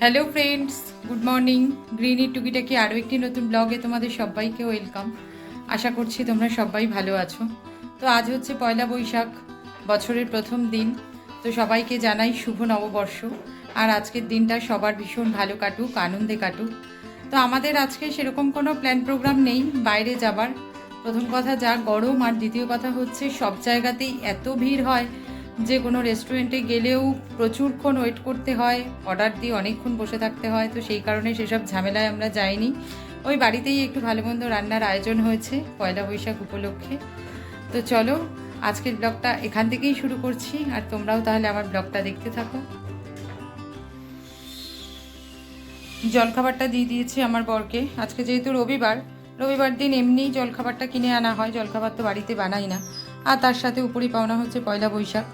Hello friends, good morning. গ্রিনি টুকিটাকি আরও একটি নতুন ব্লগে তোমাদের সবাইকে ওয়েলকাম। আশা করছি তোমরা সবাই ভালো আছো। তো আজ হচ্ছে পয়লা বৈশাখ, বছরের প্রথম দিন। তো সবাইকে জানাই শুভ নববর্ষ। আর আজকের দিনটা সবার ভীষণ ভালো কাটুক, আনন্দে কাটুক। তো আমাদের আজকে সেরকম কোনো প্ল্যান প্রোগ্রাম নেই বাইরে যাবার। প্রথম কথা যা গরম, আর দ্বিতীয় কথা হচ্ছে সব জায়গাতেই এত ভিড় হয় যে কোনো রেস্টুরেন্টে গেলেও প্রচুরক্ষণ ওয়েট করতে হয়, অর্ডার দিয়ে অনেকক্ষণ বসে থাকতে হয়। তো সেই কারণে সেসব ঝামেলায় আমরা যাইনি। ওই বাড়িতেই একটু ভালো মন্দ রান্নার আয়োজন হয়েছে পয়লা বৈশাখ উপলক্ষে। তো চলো আজকের ব্লগটা এখান থেকেই শুরু করছি, আর তোমরাও তাহলে আমার ব্লগটা দেখতে থাকো। জলখাবারটা দিয়ে দিয়েছি আমার বরকে। আজকে যেহেতু রবিবার দিন এমনিই জলখাবারটা কিনে আনা হয়, জলখাবার তো বাড়িতে বানাই না। আর তার সাথে উপরই পাওনা হচ্ছে পয়লা বৈশাখ।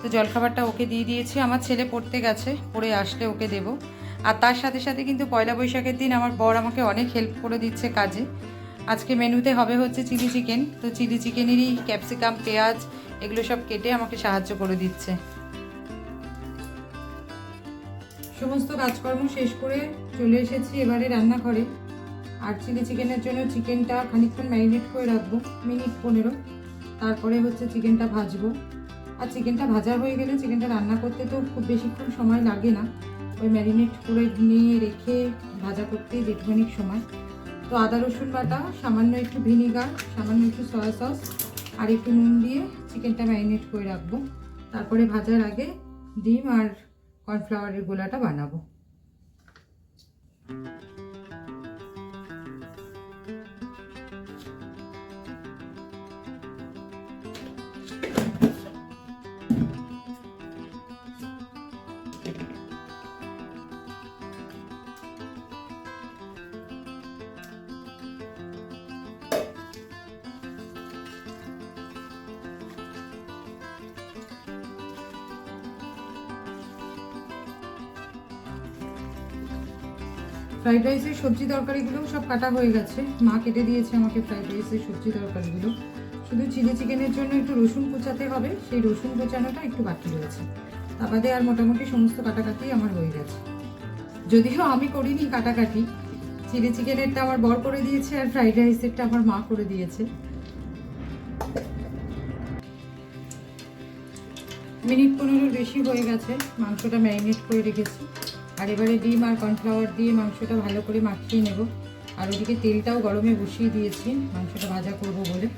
তো জলখাবারটা ওকে দিয়ে দিয়েছি। আমার ছেলে পড়তে গেছে, পড়ে আসলে ওকে দেব। আর তার সাথে সাথে কিন্তু পয়লা বৈশাখের দিন আমার বর আমাকে অনেক হেল্প করে দিচ্ছে কাজে। আজকে মেনুতে হবে হচ্ছে চিলি চিকেন। তো চিলি চিকেনেরই ক্যাপসিকাম, পেঁয়াজ এগুলো সব কেটে আমাকে সাহায্য করে দিচ্ছে। সমস্ত কাজকর্ম শেষ করে চলে এসেছি এবারে রান্নাঘরে। আর চিলি চিকেনের জন্য চিকেনটা খানিকক্ষণ ম্যারিনেট করে রাখবো, মিনিট 15। তারপরে হচ্ছে চিকেনটা ভাজবো। আর চিকেনটা ভাজা হয়ে গেলে চিকেনটা রান্না করতে তো খুব বেশিক্ষণ সময় লাগে না। ওই ম্যারিনেট করে নিয়ে রেখে ভাজা করতেই যেটুখানি সময়। তো আদা রসুন বাটা, সামান্য একটু ভিনিগার, সামান্য একটু সয়া সস আর একটু নুন দিয়ে চিকেনটা ম্যারিনেট করে রাখবো। তারপরে ভাজার আগে ডিম আর কর্নফ্লাওয়ারের গোলাটা বানাবো। ফ্রাইড রাইসের সবজি তরকারিগুলো সব কাটা হয়ে গেছে, মা কেটে দিয়েছে আমাকে ফ্রাইড রাইসের সবজি তরকারিগুলো। শুধু চিলি চিকেনের জন্য একটু রসুন কুচাতে হবে, সেই রসুন কুচানোটা একটু বাকি রয়েছে। তা বাদে আর মোটামুটি সমস্ত কাটাকাটি আমার হয়ে গেছে। যদিও আমি করিনি কাটাকাটি, চিলি চিকেনেরটা আমার বর করে দিয়েছে আর ফ্রাইড রাইসেরটা আমার মা করে দিয়েছে। মিনিট 15 বেশি হয়ে গেছে, মাংসটা ম্যারিনেট করে রেখেছি। আর এবারে ডিম আর কর্নফ্লাওয়ার দিয়ে মাংসটা ভালো করে মাখিয়ে নেব। আর ওদিকে তেলটাও গরমে বসিয়ে দিয়েছি মাংসটা ভাজা করব বলে।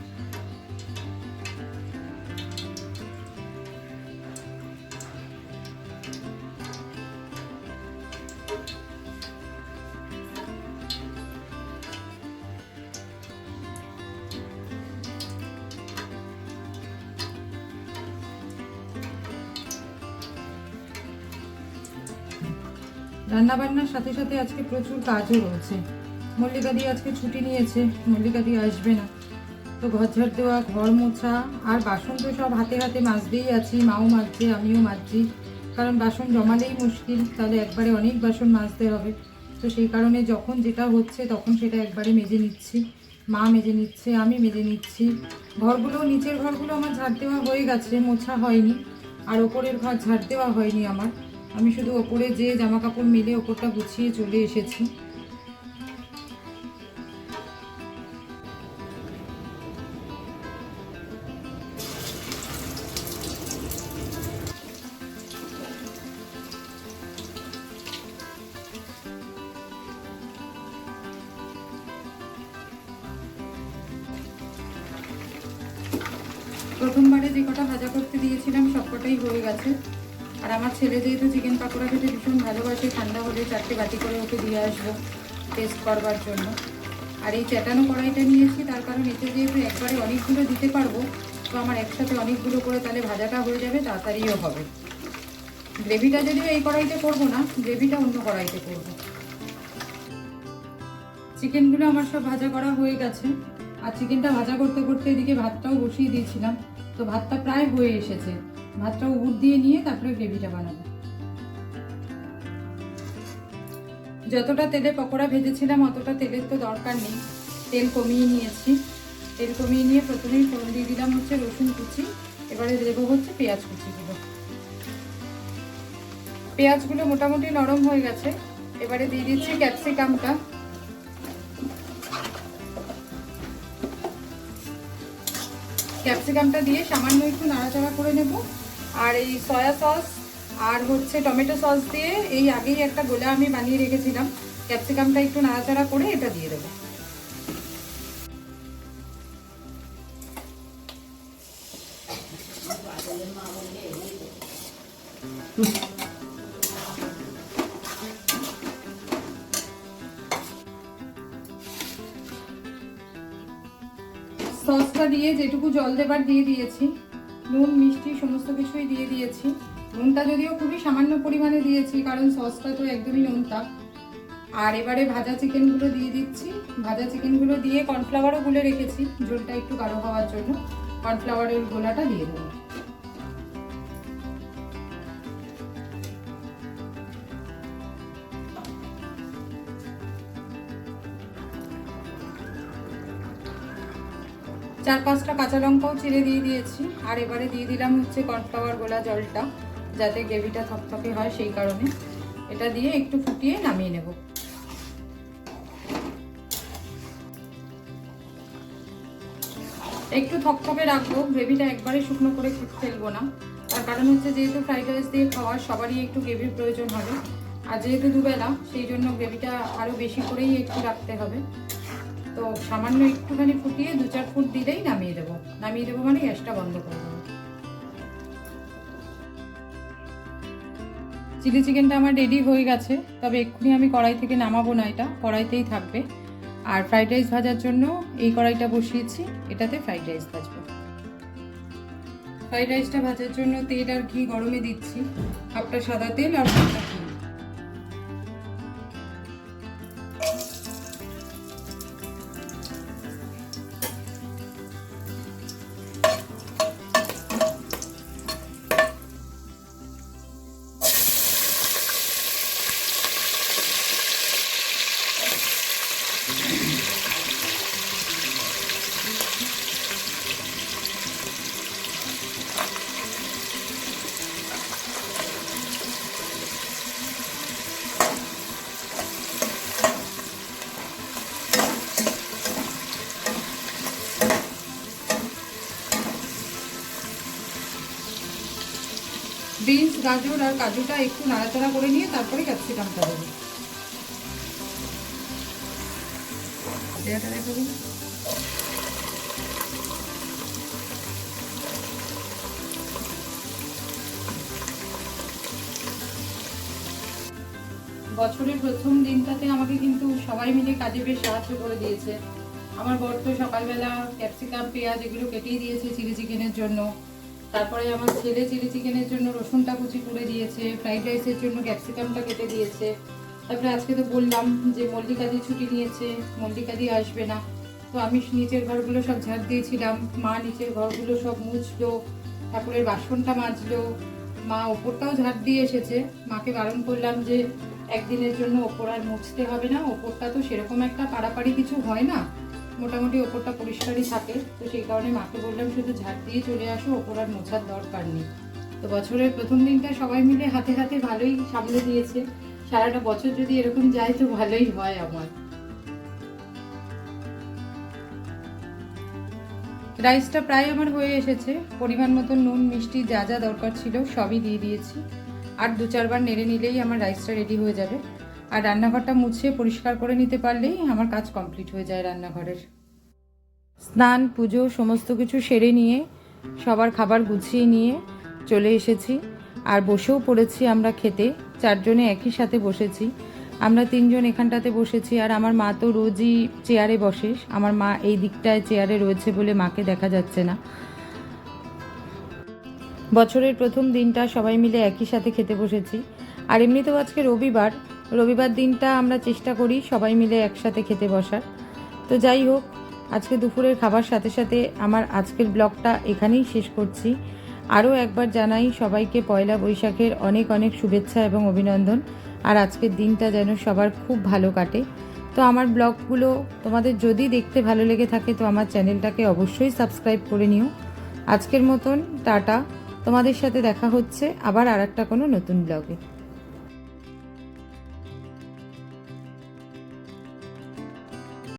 রান্নাবান্নার সাথে সাথে আজকে প্রচুর কাজও রয়েছে। মল্লিকাদি আজকে ছুটি নিয়েছে, মল্লিকাদি আসবে না। তো ঘর ঝাড় দেওয়া, ঘর মোছা আর বাসন তো সব হাতে হাতে মাজতেই আছি। মাও মাজছে, আমিও মাজছি, কারণ বাসন জমালেই মুশকিল, তাহলে একবারে অনেক বাসন মাজতে হবে। তো সেই কারণে যখন যেটা হচ্ছে তখন সেটা একবারে মেজে নিচ্ছি। মা মেজে নিচ্ছে, আমি মেজে নিচ্ছি। ঘরগুলো, নিচের ঘরগুলো আমার ঝাড় দেওয়া হয়ে গেছে, মোছা হয়নি। আর ওপরের ঘর ঝাড় দেওয়া হয়নি আমার। আমি শুধু ওপরে যে জামা কাপড় মেলে ওপরটা গুছিয়ে চলে এসেছি। প্রথমবারে যে কটা ভাজা করতে দিয়েছিলাম সবকটাই হয়ে গেছে। আর আমার ছেলে যেহেতু চিকেন পাকোড়া খেতে ভীষণ ভালোবাসে, ঠান্ডা হলে 4টে বাটি করে ওকে দিয়ে আসবো টেস্ট করবার জন্য। আর এই চ্যাটানো কড়াইটা নিয়েছি তার কারণ এতে যেহেতু একবারে অনেকগুলো দিতে পারবো, তো আমার একসাথে অনেকগুলো করে তাহলে ভাজাটা হয়ে যাবে, তাড়াতাড়িও হবে। গ্রেভিটা যদিও এই কড়াইতে করবো না, গ্রেভিটা অন্য কড়াইতে করবো। চিকেনগুলো আমার সব ভাজা করা হয়ে গেছে। আর চিকেনটা ভাজা করতে করতে এদিকে ভাতটাও বসিয়ে দিয়েছিলাম। তো ভাতটা প্রায় হয়ে এসেছে, ভাতটা উড় দিয়ে নিয়ে তারপরে গ্রেভিটা বানাবো। যতটা তেলে পকোড়া ভেজেছিলাম অতটা তেলের তো দরকার নেই, তেল কমিয়ে নিয়েছি। তেল কমিয়ে নিয়ে প্রথমেই ফোড়ন দিয়ে দিলাম হচ্ছে রসুন কুচি, এবারে দেবো হচ্ছে পেঁয়াজ কুচিগুলো। পেঁয়াজগুলো মোটামুটি নরম হয়ে গেছে, এবারে দিয়ে দিচ্ছি ক্যাপসিকামটা। ক্যাপসিকামটা দিয়ে সামান্য একটু নাড়াচাড়া করে নেব। আর এই সয়া সস আর হচ্ছে টমেটো সস দিয়ে এই আগেই একটা গোলা আমি বানিয়ে রেখেছিলাম, ক্যাপসিকামটা একটু নাড়াচাড়া করে এটা দিয়ে দেবো। সসটা দিয়ে যেটুকু জল দেবার দিয়ে দিয়েছি, নুন মিষ্টি সমস্ত কিছুই দিয়ে দিয়েছি। নুনটা যদিও খুবই সামান্য পরিমাণে দিয়েছি, কারণ সসটা তো একদমই নোনতা। আর এবারে ভাজা চিকেনগুলো দিয়ে দিচ্ছি। ভাজা চিকেনগুলো দিয়ে কর্নফ্লাওয়ারও গুলে রেখেছি ঝোলটা একটু গাঢ় হওয়ার জন্য, কর্নফ্লাওয়ারের গোলাটা দিয়ে দেবো। চার পাঁচটা কাঁচা লঙ্কাও চিড়ে দিয়ে দিয়েছি। আর এবারে দিয়ে দিলাম হচ্ছে কর্নফ্লাওয়ার গোলা জলটা, যাতে গ্রেভিটা থকথকে হয় সেই কারণে। এটা দিয়ে একটু ফুটিয়ে নামিয়ে নেব। একটু থকথকে রাখবো, গ্রেভিটা একবারে শুকনো করে ফেলবো না। তার কারণ হচ্ছে যেহেতু ফ্রাইড রাইস দিয়ে খাওয়া, সবারই একটু গ্রেভির প্রয়োজন হবে। আর যেহেতু দুবেলা, সেই জন্য গ্রেভিটা আরও বেশি করেই একটু রাখতে হবে। তো সামান্য একটুখানি ফুটিয়ে 2-4 ফুট দিলেই নামিয়ে দেবো। নামিয়ে দেবো মানে গ্যাসটা বন্ধ করে দেবো। চিলি চিকেনটা আমার রেডি হয়ে গেছে, তবে এক্ষুনি আমি কড়াই থেকে নামাবো না, এটা কড়াইতেই থাকবে। আর ফ্রাইড রাইস ভাজার জন্য এই কড়াইটা বসিয়েছি, এটাতে ফ্রাইড রাইস ভাজবো। ফ্রাইড রাইসটা ভাজার জন্য তেল আর ঘি গরমে দিচ্ছি, হাফটা সাদা তেল আর হাফটা ঘি। বিনস, গাজর আর কাজুটা একটু নাড়াচাড়া করে নিয়ে তারপরে ক্যাপসিকামটা দেবো। বছরের প্রথম দিনটাতে আমাকে কিন্তু সবাই মিলে কাজে বেশ সাহায্য করে দিয়েছে। আমার বর তো সকালবেলা ক্যাপসিকাম পেঁয়াজ এগুলো কেটেই দিয়েছে চিলি চিকেনের জন্য। তারপরে আমার ছেলে চিলি চিকেনের জন্য রসুনটা কুচি করে দিয়েছে, ফ্রাইড রাইসের জন্য ক্যাপসিকামটা কেটে দিয়েছে। তারপরে আজকে তো বললাম যে মল্লিকাদি ছুটি নিয়েছে, মল্লিকাদি আসবে না। তো আমি নিচের ঘরগুলো সব ঝাড় দিয়েছিলাম, মা নিচের ঘরগুলো সব মুছলো, ঠাকুরের বাসনটা মাজলো, মা ওপরটাও ঝাড় দিয়ে এসেছে। মাকে বারণ করলাম যে একদিনের জন্য ওপর আর মুছতে হবে না, ওপরটা তো সেরকম একটা পাড়াপাড়ি কিছু হয় না, মোটামুটি ওপরটা পরিষ্কারই থাকে। তো সেই কারণে মাকে বললাম শুধু ঝাড় দিয়ে চলে আসো, ওপর আর মোছার দরকার নেই। তো বছরের প্রথম দিনটা সবাই মিলে হাতে হাতে ভালোই সামলে দিয়েছে। সারাটা বছর যদি এরকম যায় তো ভালোই হয় আমার। রাইসটা প্রায় আমার হয়ে এসেছে, পরিমাণ মতো নুন মিষ্টি যা যা দরকার ছিল সবই দিয়ে দিয়েছি। আর 2-4 বার নেড়ে নিলেই আমার রাইসটা রেডি হয়ে যাবে। আর রান্নাঘরটা মুছে পরিষ্কার করে নিতে পারলেই আমার কাজ কমপ্লিট হয়ে যায় রান্নাঘরের। স্নান পুজো সমস্ত কিছু সেরে নিয়ে সবার খাবার গুছিয়ে নিয়ে চলে এসেছি। আর বসেও পড়েছি আমরা খেতে, 4 জনে একই সাথে বসেছি। আমরা 3 জন এখানটাতে বসেছি, আর আমার মা তো রোজই চেয়ারে বসে। আমার মা এই দিকটায় চেয়ারে রয়েছে বলে মাকে দেখা যাচ্ছে না। বছরের প্রথম দিনটা সবাই মিলে একই সাথে খেতে বসেছি। আর এমনিতেও আজকে রবিবার দিনটা আমরা চেষ্টা করি সবাই মিলে একসাথে খেতে বসার। তো যাই হোক, আজকে দুপুরের খাবার সাথে সাথে আমার আজকের ব্লগটা এখানেই শেষ করছি। আরও একবার জানাই সবাইকে পয়লা বৈশাখের অনেক অনেক শুভেচ্ছা এবং অভিনন্দন। আর আজকের দিনটা যেন সবার খুব ভালো কাটে। তো আমার ব্লগগুলো তোমাদের যদি দেখতে ভালো লেগে থাকে তো আমার চ্যানেলটাকে অবশ্যই সাবস্ক্রাইব করে নিও। আজকের মতন টাটা, তোমাদের সাথে দেখা হচ্ছে আবার আরেকটা কোনো নতুন ব্লগে।